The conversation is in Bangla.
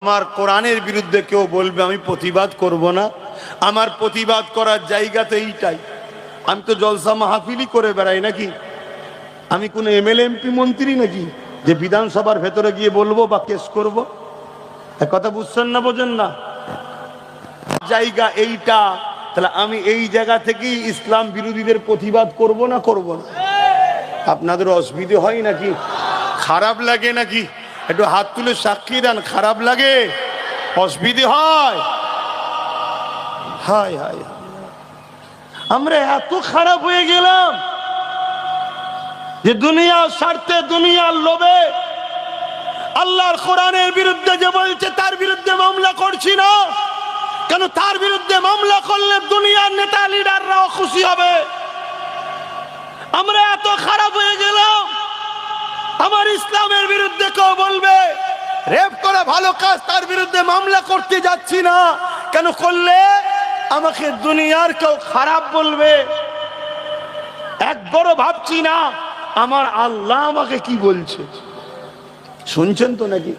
আমার কোরআনের বিরুদ্ধে কেউ বলবে আমি প্রতিবাদ করব না, আমার প্রতিবাদ করার জায়গা তো এইটাই। আমি তো জলসা মাহফিলই করে বেড়াই নাকি? আমি কোন এমএলএ এমপি মন্ত্রী নাকি যে বিধানসভার ভেতরে গিয়ে বলবো বা কেস করব? কথা বুঝছেন না, বোঝেন না? জায়গা এইটা, তাহলে আমি এই জায়গা থেকেই ইসলাম বিরোধীদের প্রতিবাদ করব না করব না? আপনাদের অসুবিধে হয় নাকি? খারাপ লাগে নাকি? একটু হাত তুলে সাক্ষী দেন, খারাপ লাগে, অসুবিধে হয়? হায় হায়, আমরা এত খারাপ হয়ে গেলাম যে দুনিয়ার স্বার্থে, দুনিয়ার লোভে আল্লাহর কোরআনের বিরুদ্ধে যে বলছে তার বিরুদ্ধে মামলা করছি না। কেন? তার বিরুদ্ধে মামলা করলে দুনিয়ার নেতা লিডাররাও খুশি হবে। আমরা এত খারাপ হয়ে গেলাম, আমার ইসলামের বিরুদ্ধে কেউ বলবে রেপ করে ভালো কাজ, তার বিরুদ্ধে মামলা করতে যাচ্ছি না। কেন? করলে আমাকে দুনিয়ার কেউ খারাপ বলবে। একবারও ভাবছি না আমার আল্লাহ আমাকে কি বলছে। শুনছেন তো নাকি?